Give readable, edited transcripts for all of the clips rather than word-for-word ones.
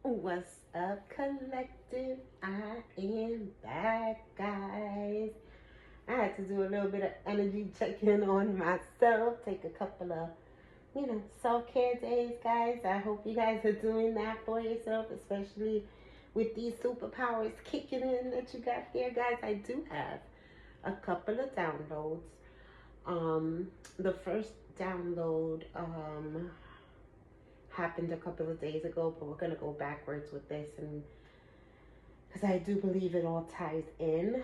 What's up, collective? I am back, guys. I had to do a little bit of energy check-in on myself, take a couple of, self-care days, guys. I hope you guys are doing that for yourself, especially with these superpowers kicking in that you got here, guys. I do have a couple of downloads. The first download, happened a couple of days ago, but we're going to go backwards with this, and because I do believe it all ties in.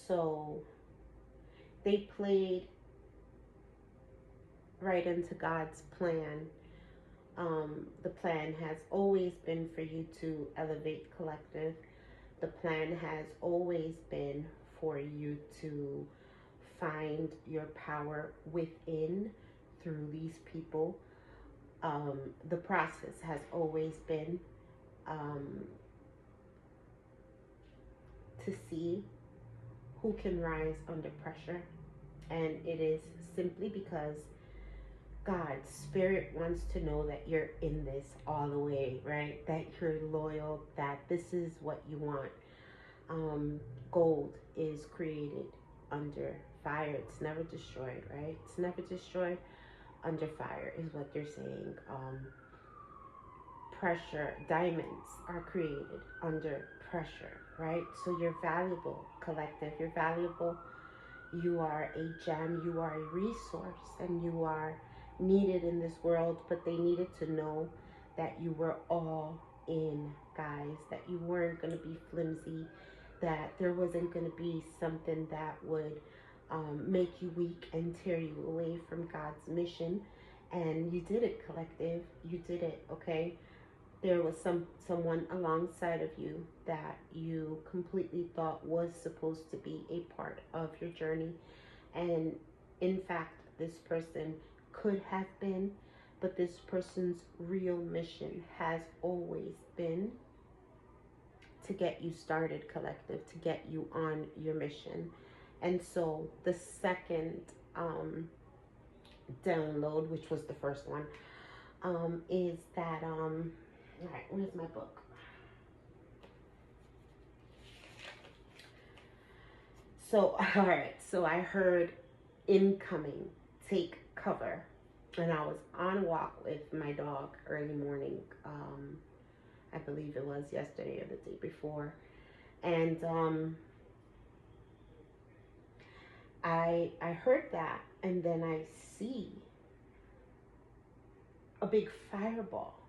So they played right into God's plan. The plan has always been for you to elevate, collective. The plan has always been for you to find your power within through these people. The process has always been to see who can rise under pressure, and it is simply because God's spirit wants to know that you're in this all the way, right? That you're loyal, that this is what you want. Gold is created under fire. It's never destroyed, right? It's never destroyed. Under fire is what they're saying. Pressure, diamonds are created under pressure, right? So you're valuable, collective. You're valuable. You are a gem. You are a resource, and you are needed in this world. But they needed to know that you were all in, guys. That you weren't going to be flimsy. That there wasn't going to be something that would make you weak and tear you away from God's mission. And you did it, collective. You did it, okay? There was someone alongside of you that you completely thought was supposed to be a part of your journey. And in fact, this person could have been, but this person's real mission has always been to get you started, collective, to get you on your mission. And so the second download, which was the first one, is that, all right, where's my book? So, all right, so I heard incoming, take cover. And I was on a walk with my dog early morning. I believe it was yesterday or the day before. And I heard that, and then I see a big fireball,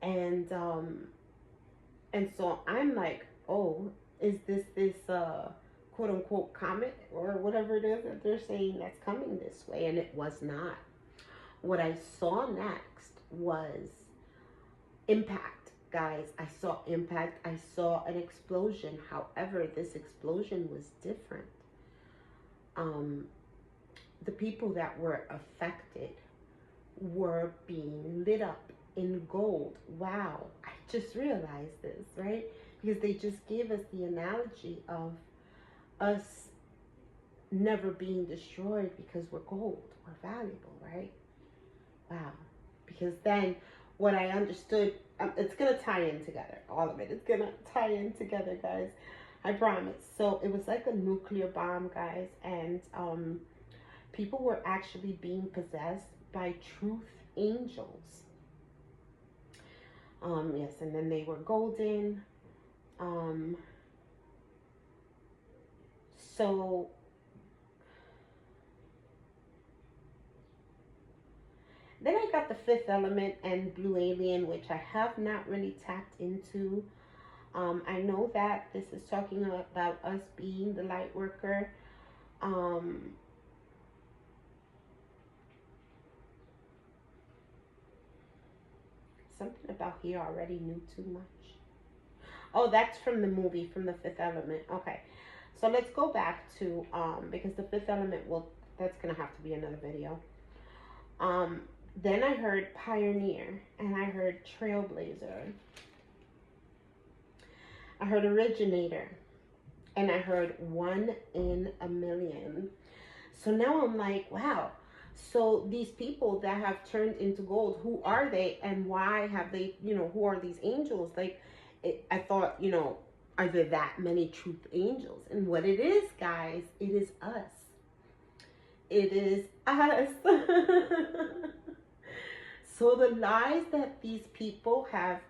and so I'm like, oh, is this quote unquote comet or whatever it is that they're saying that's coming this way? And it was not. What I saw next was impact, guys. I saw impact. I saw an explosion. However, this explosion was different. The people that were affected were being lit up in gold. Wow, I just realized this, right? Because they just gave us the analogy of us never being destroyed because we're gold, we're valuable, right? Wow. Because then what I understood, it's going to tie in together, all of it. It's going to tie in together, guys. I promise. So it was like a nuclear bomb, guys, and people were actually being possessed by truth angels. Yes, and then they were golden. So then I got the fifth element and blue alien, which I have not really tapped into. I know that this is talking about us being the light worker. Something about here already knew too much. Oh, that's from the movie, from the fifth element. Okay, so let's go back to, because the fifth element, that's going to have to be another video. Then I heard pioneer, and I heard trailblazer. I heard originator, and I heard 1 in a million. So now I'm like, wow. So these people that have turned into gold, who are they and why have they, who are these angels? Like, I thought, are there that many truth angels? And what it is, guys, it is us. It is us. So the lies that these people have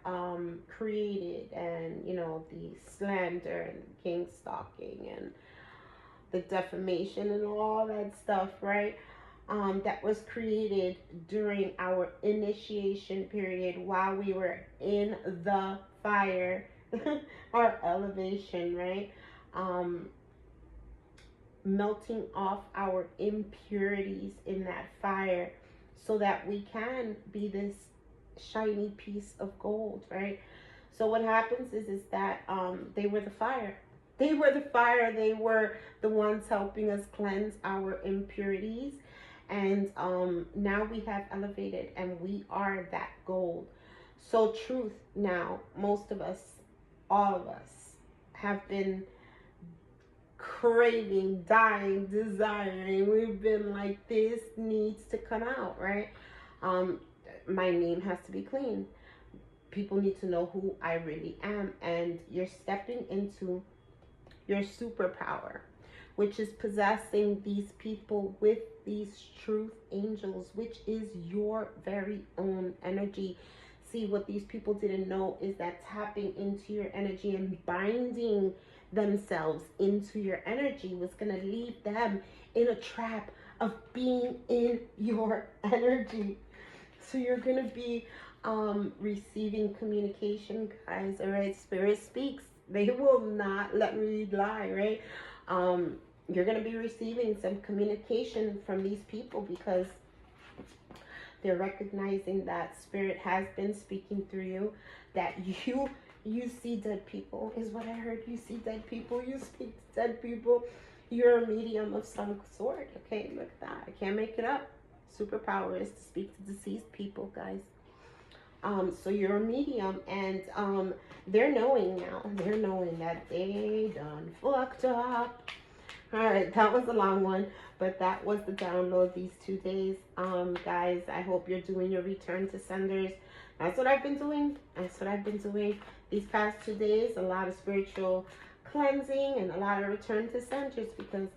created, and the slander and king stalking and the defamation and all that stuff, right? That was created during our initiation period while we were in the fire, our elevation, right? Melting off our impurities in that fire so that we can be this shiny piece of gold, right? So what happens is that they were the fire. They were the fire. They were the ones helping us cleanse our impurities. And now we have elevated and we are that gold. So truth now, most of us, all of us, have been craving, dying, desiring. We've been like, this needs to come out, right? My name has to be clean. People need to know who I really am. And you're stepping into your superpower, which is possessing these people with these truth angels, which is your very own energy. See, what these people didn't know is that tapping into your energy and binding themselves into your energy was going to leave them in a trap of being in your energy. So you're going to be receiving communication, guys. All right, Spirit speaks. They will not let me lie, right? You're going to be receiving some communication from these people because they're recognizing that Spirit has been speaking through you, that you see dead people, is what I heard. You see dead people, you speak to dead people. You're a medium of some sort, okay? Look at that. I can't make it up. Superpower is to speak to deceased people, guys. So you're a medium, and they're knowing now. They're knowing that they done fucked up. All right, that was a long one, but that was the download these 2 days. Guys, I hope you're doing your return to senders. That's what I've been doing. That's what I've been doing these past 2 days. A lot of spiritual cleansing and a lot of return to senders because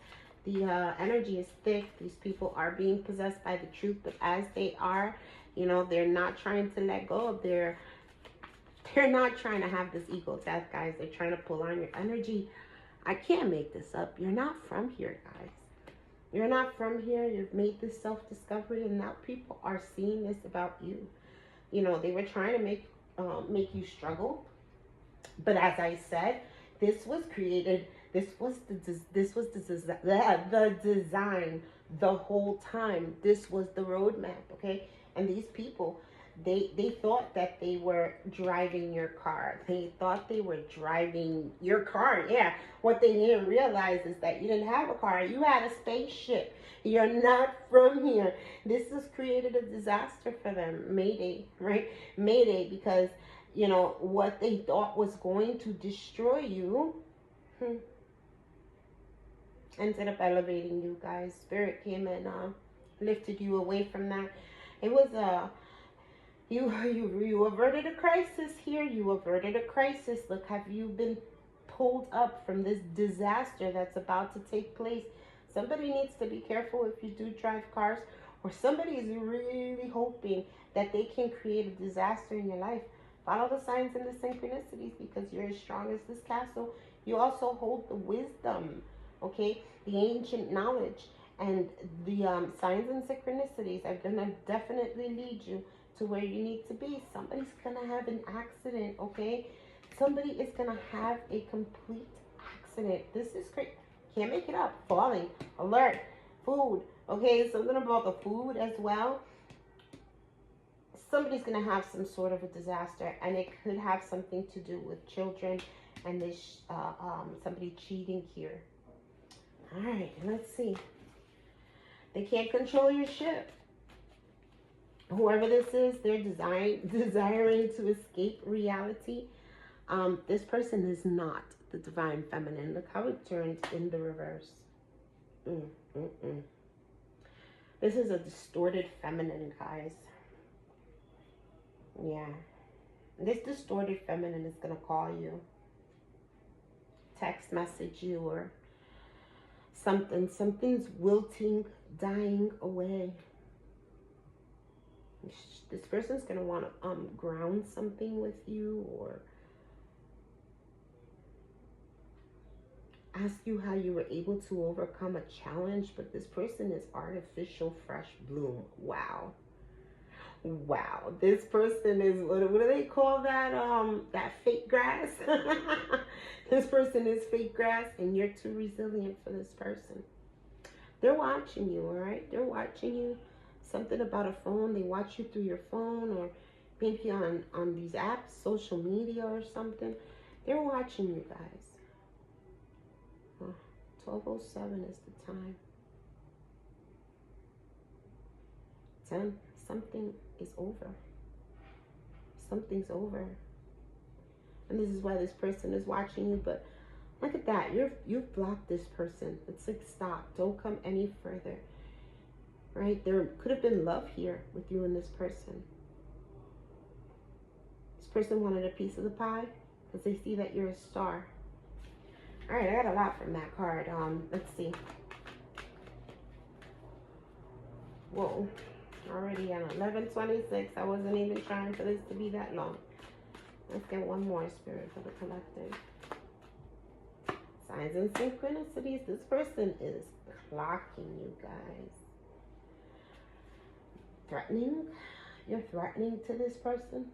the energy is thick. These people are being possessed by the truth, but as they are, they're not trying to let go of they're not trying to have this ego death, guys. They're trying to pull on your energy. I can't make this up. You're not from here, guys. You're not from here. You've made this self-discovery, and now people are seeing this about you. They were trying to make you struggle, but as I said, this was created. This was the design the whole time. This was the roadmap, okay? And these people, they thought that they were driving your car. They thought they were driving your car. Yeah. What they didn't realize is that you didn't have a car. You had a spaceship. You're not from here. This has created a disaster for them. Mayday, right? Mayday, because, what they thought was going to destroy you ended up elevating you, guys. Spirit came and lifted you away from that. It was you averted a crisis here. You averted a crisis. Look, have you been pulled up from this disaster that's about to take place? Somebody needs to be careful if you do drive cars, or somebody is really hoping that they can create a disaster in your life. Follow the signs and the synchronicities, because you're as strong as this castle. You also hold the wisdom, okay? The ancient knowledge and the signs and synchronicities are going to definitely lead you to where you need to be. Somebody's going to have an accident, okay? Somebody is going to have a complete accident. This is great. Can't make it up. Falling, alert, food, okay? Something about the food as well. Somebody's going to have some sort of a disaster, and it could have something to do with children and this somebody cheating here. All right, let's see. They can't control your ship. Whoever this is, they're desiring to escape reality. This person is not the divine feminine. Look how it turned in the reverse. This is a distorted feminine, guys. Yeah. This distorted feminine is going to call you, text message you, or something. Something's wilting, dying away. This person's going to want to ground something with you, or ask you how you were able to overcome a challenge. But this person is artificial fresh bloom. Wow. Wow. This person is, what do they call that? That fake grass. This person is fake grass, and you're too resilient for this person. They're watching you, all right? They're watching you. Something about a phone. They watch you through your phone, or maybe on these apps, social media or something. They're watching you, guys. 12:07 is the time. 10. Something is over. Something's over. And this is why this person is watching you. But look at that. You've blocked this person. It's like, stop. Don't come any further. Right? There could have been love here with you and this person. This person wanted a piece of the pie because they see that you're a star. All right, I got a lot from that card. Let's see. Whoa. Already on 11:26. I wasn't even trying for this to be that long. Let's get one more, Spirit, for the collective. Signs and synchronicities. This person is clocking you, guys. Threatening. You're threatening to this person.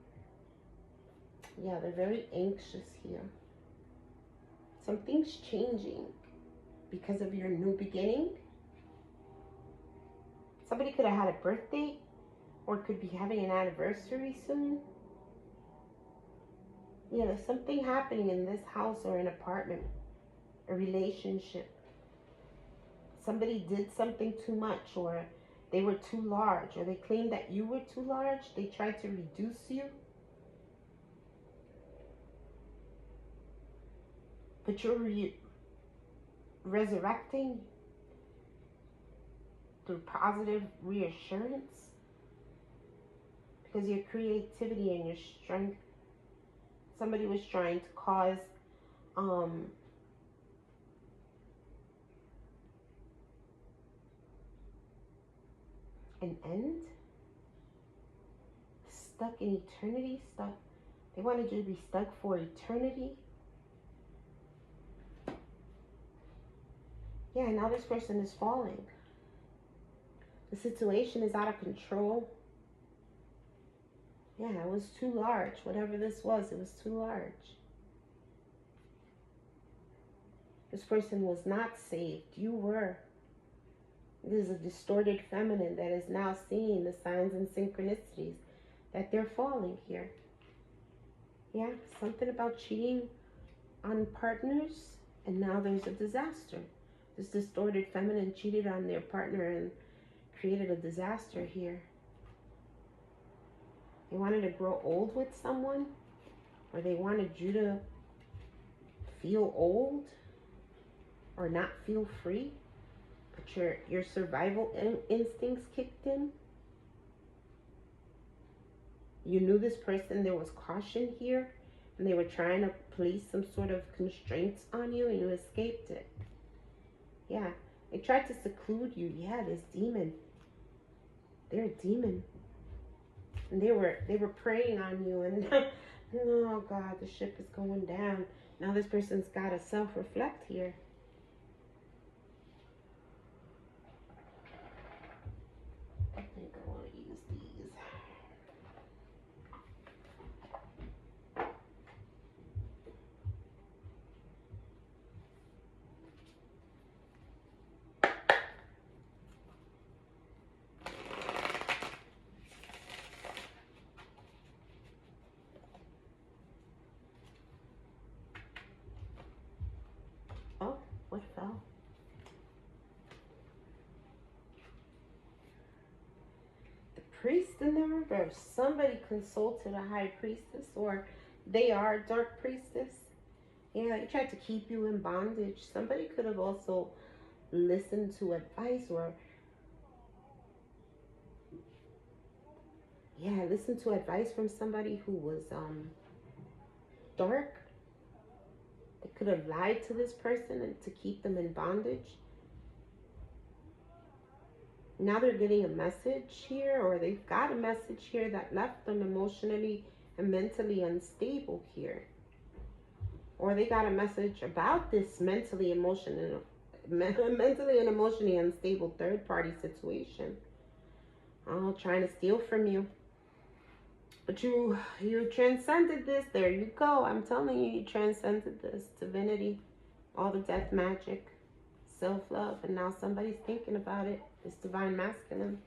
Yeah, they're very anxious here. Something's changing because of your new beginning. Somebody could have had a birthday, or could be having an anniversary soon. Yeah, there's something happening in this house or an apartment, a relationship. Somebody did something too much, or they were too large, or they claimed that you were too large. They tried to reduce you. But you're resurrecting through positive reassurance, because your creativity and your strength. Somebody was trying to cause an end, stuck in eternity, stuck. They wanted you to be stuck for eternity. Yeah, now this person is falling. The situation is out of control. Yeah, it was too large. Whatever this was, it was too large. This person was not saved. You were. This is a distorted feminine that is now seeing the signs and synchronicities that they're falling here. Yeah, something about cheating on partners, and now there's a disaster. This distorted feminine cheated on their partner and created a disaster here. They wanted to grow old with someone, or they wanted you to feel old or not feel free, but your survival instincts kicked in. You knew this person, there was caution here, and they were trying to place some sort of constraints on you, and you escaped it. Yeah, they tried to seclude you. Yeah, this demon. They're a demon. And they were preying on you, and oh God, the ship is going down. Now this person's got to self-reflect here. I think I want to use these. Oh, what fell? The priest in the reverse. Somebody consulted a high priestess, or they are a dark priestess. Yeah, they tried to keep you in bondage. Somebody could have also listened to advice, or Yeah, listen to advice from somebody who was dark. They could have lied to this person and to keep them in bondage. Now they're getting a message here, or they've got a message here that left them emotionally and mentally unstable here. Or they got a message about this mentally and emotionally unstable third party situation. Oh, trying to steal from you. But you transcended this. There you go. I'm telling you, you transcended this. Divinity, all the death magic, self-love, and now somebody's thinking about it. It's divine masculine.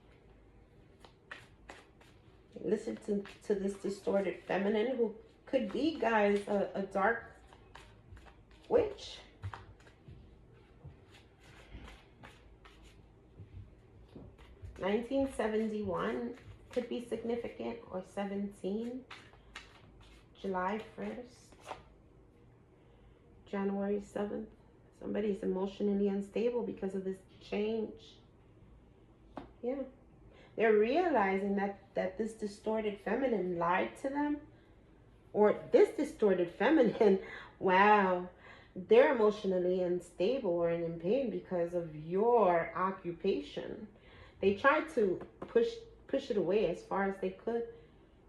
Listen to this distorted feminine who could be, guys, a dark witch. (1971) could be significant, or 17. July 1st, January 7th. Somebody's emotionally unstable because of this change. Yeah. They're realizing that this distorted feminine lied to them. Or this distorted feminine, wow, they're emotionally unstable or in pain because of your occupation. They tried to push it away as far as they could.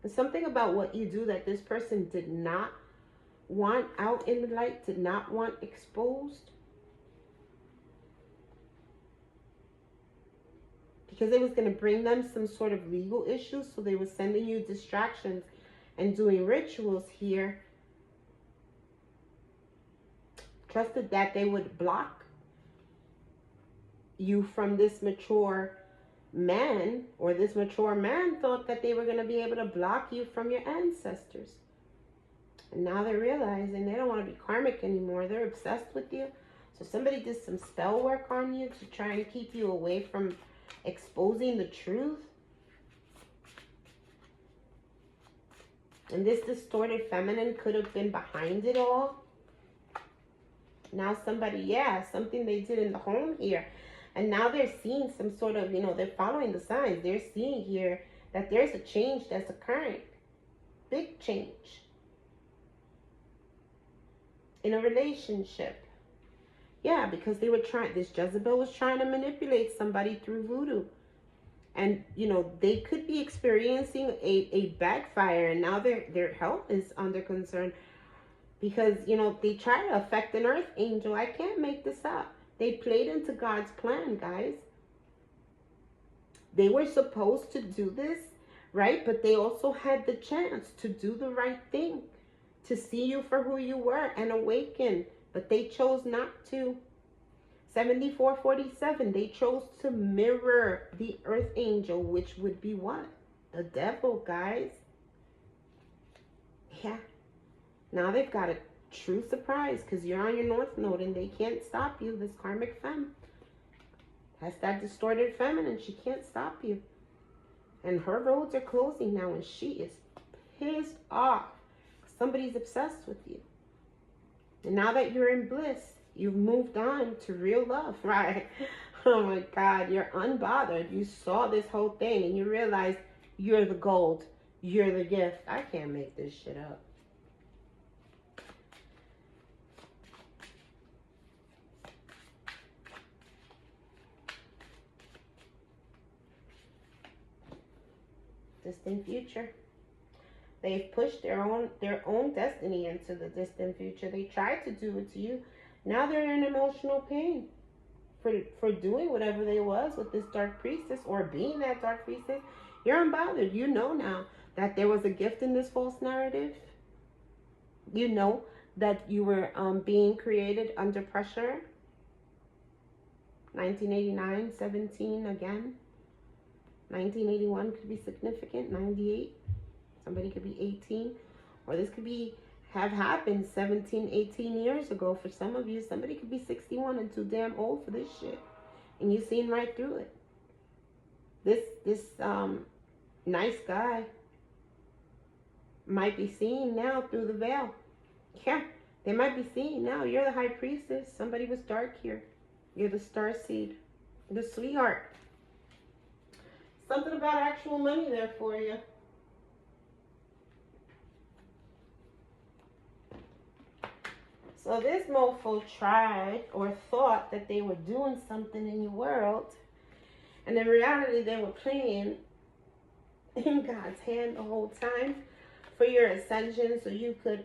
There's something about what you do that this person did not want out in the light, did not want exposed. Because it was going to bring them some sort of legal issues, so they were sending you distractions and doing rituals here. Trusted that they would block you from this mature man, or this mature man thought that they were going to be able to block you from your ancestors. And now they're realizing they don't want to be karmic anymore. They're obsessed with you. So somebody did some spell work on you to try and keep you away from exposing the truth. And this distorted feminine could have been behind it all. Now somebody, yeah, something they did in the home here. And now they're seeing some sort of, they're following the signs. They're seeing here that there's a change that's occurring. Big change. In a relationship. Yeah, because they were this Jezebel was trying to manipulate somebody through voodoo. And, they could be experiencing a backfire, and now their health is under concern. Because, they try to affect an earth angel. I can't make this up. They played into God's plan, guys. They were supposed to do this, right? But they also had the chance to do the right thing, to see you for who you were and awaken. But they chose not to. 7447, they chose to mirror the earth angel, which would be what? The devil, guys. Yeah. Now they've got a true surprise because you're on your north node and they can't stop you. This karmic femme. That's that distorted feminine. She can't stop you. And her roads are closing now and she is pissed off. Somebody's obsessed with you. And now that you're in bliss, you've moved on to real love, right? Oh my God, you're unbothered. You saw this whole thing and you realize you're the gold. You're the gift. I can't make this shit up. Distant future. They've pushed their own destiny into the distant future. They tried to do it to you. Now they're in emotional pain for doing whatever they was with this dark priestess, or being that dark priestess. You're unbothered. You know now that there was a gift in this false narrative. You know that you were being created under pressure. 1989, 17 again. 1981 could be significant. 98. Somebody could be 18. Or this could have happened 17, 18 years ago for some of you. Somebody could be 61 and too damn old for this shit. And you've seen right through it. This nice guy might be seeing now through the veil. Yeah, they might be seeing now. You're the high priestess. Somebody was dark here. You're the star seed. The sweetheart. Something about actual money there for you. So this mofo tried or thought that they were doing something in your world, and in reality they were playing in God's hand the whole time for your ascension, so you could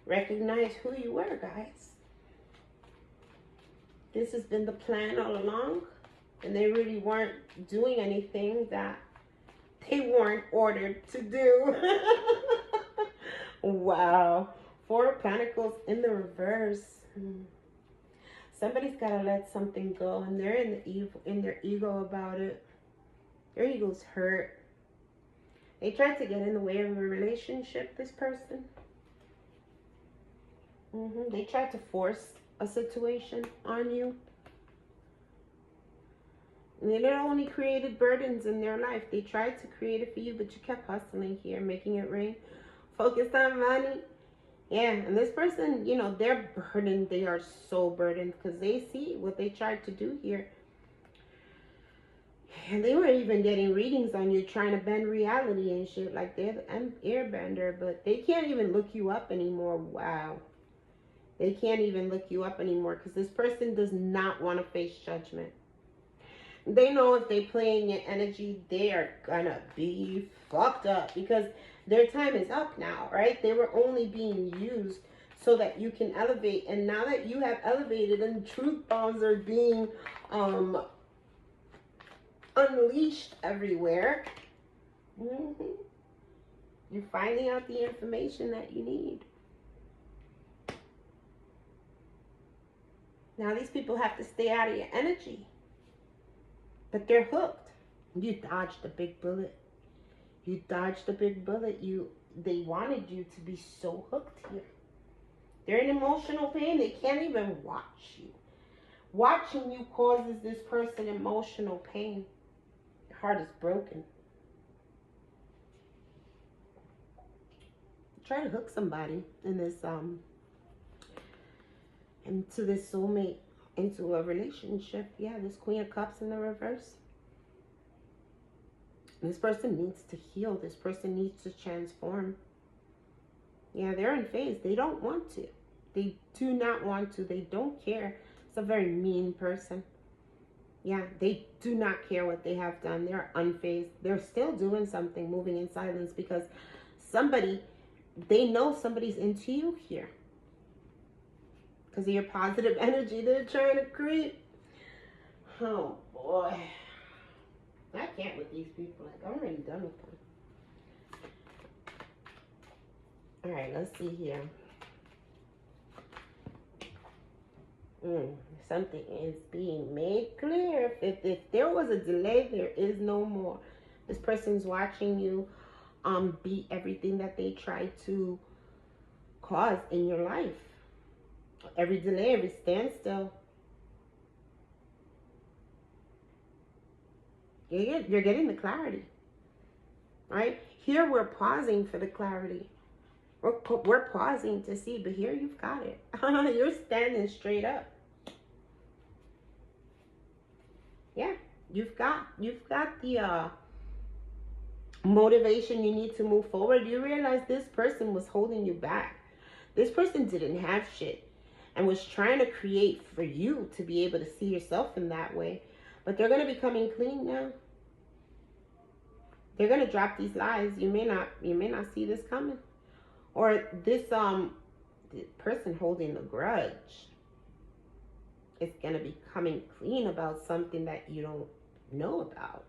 recognize who you were, guys. This has been the plan all along, and they really weren't doing anything that they weren't ordered to do. Wow. Four of Pentacles in the reverse. Somebody's got to let something go, and they're in their ego about it. Their ego's hurt. They tried to get in the way of a relationship, this person. They tried to force a situation on you. And they not only created burdens in their life, they tried to create it for you, but you kept hustling here, making it rain. Focused on money. Yeah, and this person, you know, they're burdened. They are so burdened because they see what they tried to do here. And they were even getting readings on you, trying to bend reality and shit. Like they're the airbender, but they can't even look you up anymore. Wow. They can't even look you up anymore because this person does not want to face judgment. They know if they play in your energy, they are gonna be fucked up because their time is up now, right? They were only being used so that you can elevate. And now that you have elevated and truth bombs are being unleashed everywhere, you're finding out the information that you need. Now these people have to stay out of your energy. But they're hooked. You dodged a big bullet. You dodged a big bullet. They wanted you to be so hooked here. They're in emotional pain. They can't even watch you. Watching you causes this person emotional pain. Your heart is broken. Try to hook somebody in this into this soulmate, into a relationship. Yeah, this Queen of Cups in the reverse. This person needs to heal. This person needs to transform. Yeah, they're in phase. They don't want to. They do not want to. They don't care. It's a very mean person. Yeah, they do not care what they have done. They're unfazed. They're still doing something, moving in silence, because they know somebody's into you here. Because of your positive energy they're trying to create. Oh, boy. I can't with these people. Like, I'm already done with them. All right, let's see here. Something is being made clear. If there was a delay, there is no more. This person's watching you beat everything that they try to cause in your life. Every delay, every standstill. You're getting the clarity, right? Here we're pausing for the clarity. We're pausing to see, but here you've got it. You're standing straight up. Yeah, you've got the motivation you need to move forward. You realize this person was holding you back. This person didn't have shit and was trying to create for you to be able to see yourself in that way. But they're going to be coming clean now. They're going to drop these lies. You may not see this coming. Or this the person holding the grudge is going to be coming clean about something that you don't know about.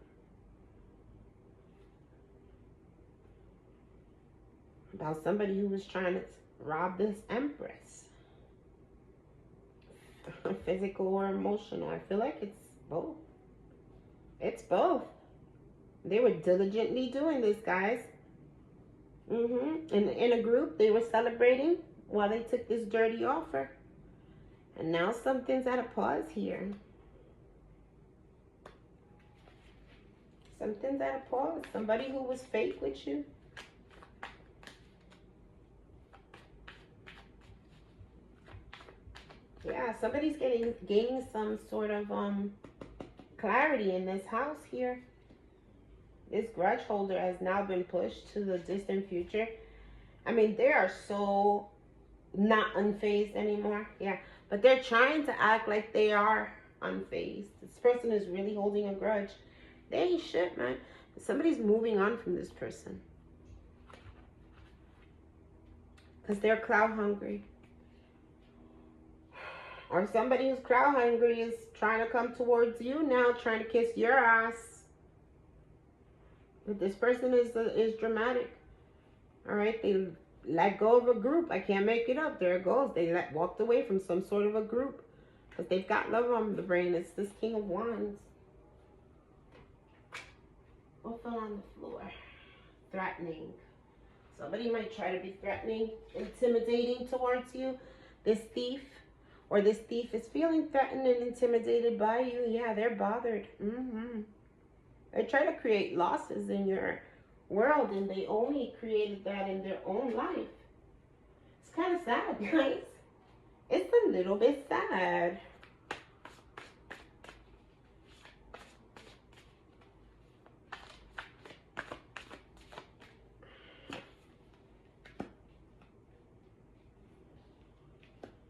About somebody who was trying to rob this Empress. Physical or emotional. I feel like it's both. It's both. They were diligently doing this, guys. In a group, they were celebrating while they took this dirty offer. And now something's at a pause here. Something's at a pause. Somebody who was fake with you. Yeah, somebody's gaining some sort of clarity in this house here. This grudge holder has now been pushed to the distant future. I mean, they are so not unfazed anymore. Yeah, but they're trying to act like they are unfazed. This person is really holding a grudge. They ain't shit, man. Somebody's moving on from this person because they're cloud hungry. Or somebody who's cloud hungry is trying to come towards you now, trying to kiss your ass. But this person is dramatic. All right, they let go of a group. I can't make it up. There it goes. They walked away from some sort of a group because they've got love on the brain. It's this King of Wands. What fell on the floor? Threatening. Somebody might try to be threatening, intimidating towards you. This thief or this thief is feeling threatened and intimidated by you. Yeah, they're bothered. They try to create losses in your world, and they only created that in their own life. It's kind of sad, guys. It's a little bit sad.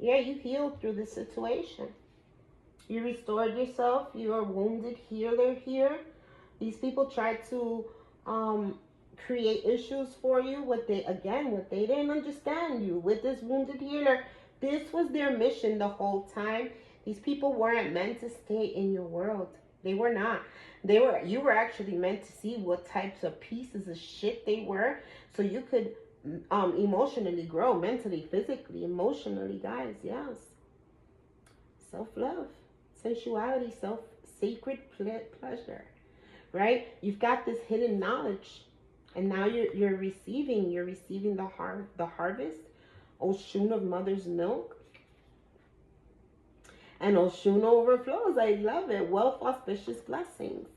Yeah, you healed through the situation. You restored yourself. You are wounded healer here. These people tried to create issues for you. What they didn't understand you. With this wounded healer, this was their mission the whole time. These people weren't meant to stay in your world. They were not. You were actually meant to see what types of pieces of shit they were, so you could emotionally grow, mentally, physically, emotionally, guys. Yes. Self-love, sensuality, sacred pleasure, right? You've got this hidden knowledge, and now you're receiving the harvest, ocean of mother's milk, and ocean overflows. I love it. Wealth, auspicious blessings.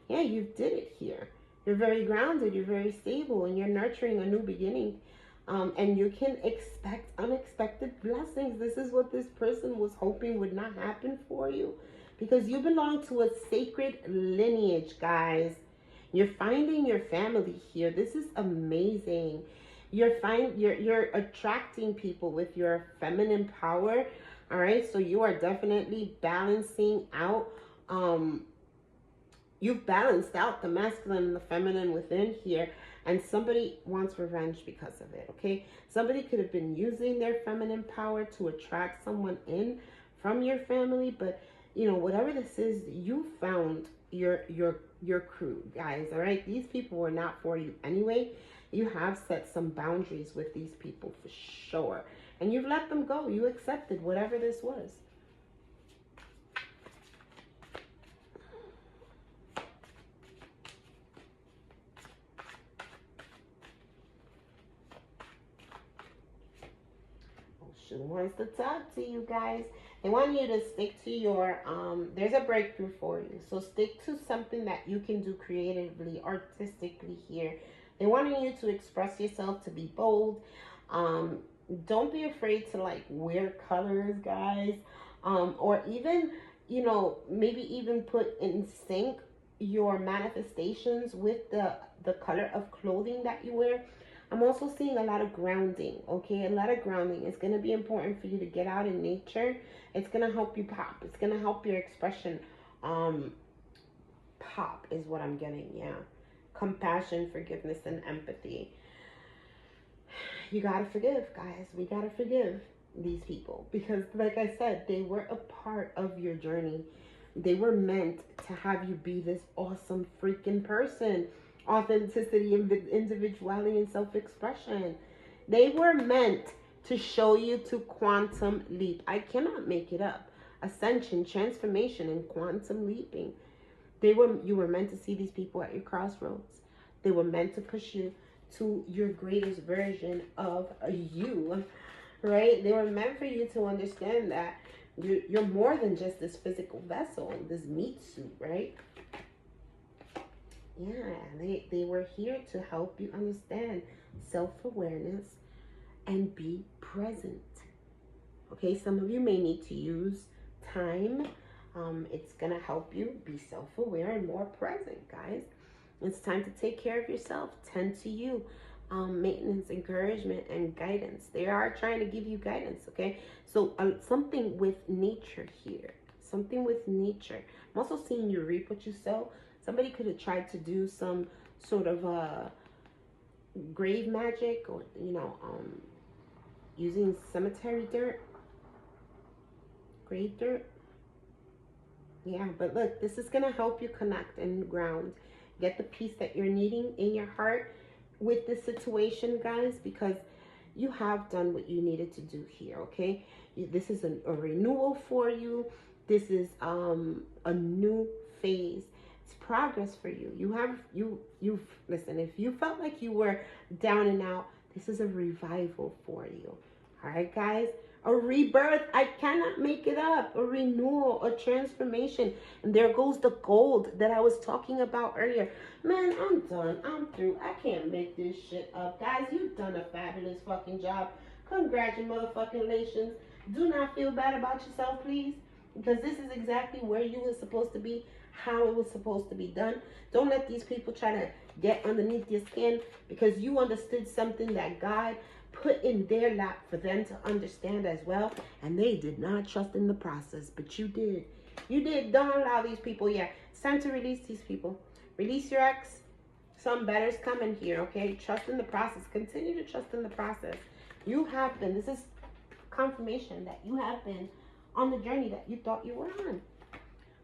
Yeah, you did it here. You're very grounded, you're very stable, and you're nurturing a new beginning. And you can expect unexpected blessings. This is what this person was hoping would not happen for you, because you belong to a sacred lineage, guys. You're finding your family here. This is amazing. You're attracting people with your feminine power. All right, so you are definitely balancing out. You've balanced out the masculine and the feminine within here, and somebody wants revenge because of it, okay? Somebody could have been using their feminine power to attract someone in from your family, but, you know, whatever this is, you found your crew, guys, all right? These people were not for you anyway. You have set some boundaries with these people for sure, and you've let them go. You accepted whatever this was. She wants to talk to you, guys. They want you to stick to your, there's a breakthrough for you. So stick to something that you can do creatively, artistically here. They want you to express yourself, to be bold. Don't be afraid to like wear colors, guys. Or even, you know, maybe even put in sync your manifestations with the color of clothing that you wear. I'm also seeing a lot of grounding, okay? A lot of grounding. It's going to be important for you to get out in nature. It's going to help you pop. It's going to help your expression pop is what I'm getting, yeah. Compassion, forgiveness, and empathy. You got to forgive, guys. We got to forgive these people because, like I said, they were a part of your journey. They were meant to have you be this awesome freaking person. Authenticity, individuality, and self-expression. They were meant to show you to quantum leap. I cannot make it up. Ascension, transformation, and quantum leaping. You were meant to see these people at your crossroads. They were meant to push you to your greatest version of you, right? They were meant for you to understand that you're more than just this physical vessel, this meat suit, right? Yeah, they were here to help you understand self-awareness and be present. Okay, some of you may need to use time. It's going to help you be self-aware and more present, guys. It's time to take care of yourself. Tend to you. maintenance, encouragement, and guidance. They are trying to give you guidance, okay? So something with nature here. Something with nature. I'm also seeing you reap what you sow. Somebody could have tried to do some sort of grave magic, or, you know, using cemetery dirt, grave dirt. Yeah, but look, this is going to help you connect and ground. Get the peace that you're needing in your heart with this situation, guys, because you have done what you needed to do here, okay? This is a renewal for you. This is a new phase. It's progress for you. You've listen, if you felt like you were down and out, this is a revival for you. All right, guys? A rebirth. I cannot make it up. A renewal, a transformation. And there goes the gold that I was talking about earlier. Man, I'm done. I'm through. I can't make this shit up. Guys, you've done a fabulous fucking job. Congratulations. Do not feel bad about yourself, please. Because this is exactly where you were supposed to be, how it was supposed to be done. Don't let these people try to get underneath your skin, because you understood something that God put in their lap for them to understand as well, and they did not trust in the process, but you did. You did. Don't allow these people. Yeah, it's time to release these people. Release your ex. Some better's coming here, okay? Trust in the process. Continue to trust in the process. You have been. This is confirmation that you have been on the journey that you thought you were on.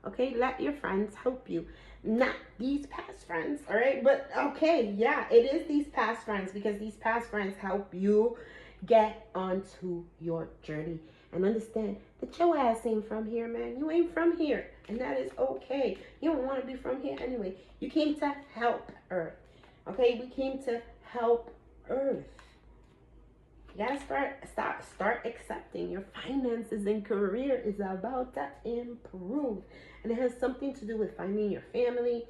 Okay, let your friends help you. Not these past friends, all right? But okay, yeah, it is these past friends, because these past friends help you get onto your journey. And understand that your ass ain't from here, man. You ain't from here. And that is okay. You don't want to be from here anyway. You came to help Earth. Okay, we came to help Earth. You gotta start accepting your finances and career is about to improve. And it has something to do with finding your family,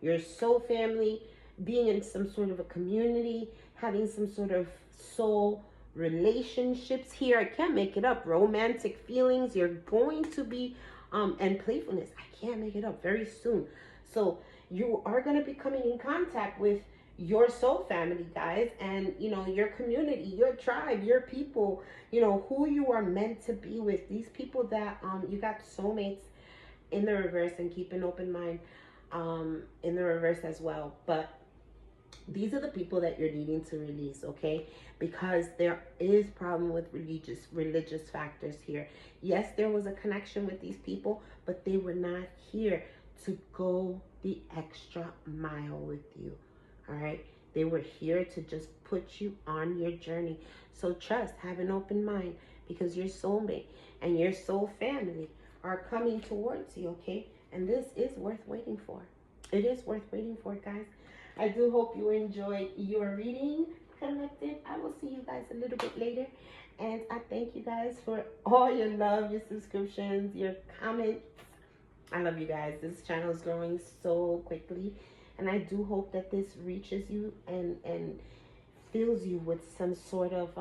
your soul family, being in some sort of a community, having some sort of soul relationships here. I can't make it up. Romantic feelings. You're going to be, and playfulness. I can't make it up, very soon. So you are going to be coming in contact with your soul family, guys, and you know, your community, your tribe, your people, you know, who you are meant to be with. These people that you got soulmates in the reverse, and keep an open mind in the reverse as well. But these are the people that you're needing to release, okay? Because there is problem with religious factors here. Yes, there was a connection with these people, but they were not here to go the extra mile with you. All right, they were here to just put you on your journey. So trust, have an open mind, because your soulmate and your soul family are coming towards you, okay? And this is worth waiting for. It is worth waiting for, guys. I do hope you enjoyed your reading, Connected. I will see you guys a little bit later. And I thank you guys for all your love, your subscriptions, your comments. I love you guys. This channel is growing so quickly. And I do hope that this reaches you and fills you with some sort of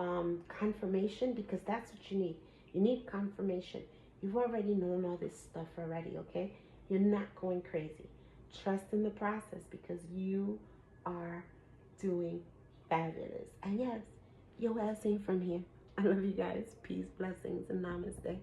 confirmation, because that's what you need. You need confirmation. You've already known all this stuff already, okay? You're not going crazy. Trust in the process, because you are doing fabulous. And yes, your ass ain't from here. I love you guys. Peace, blessings, and namaste.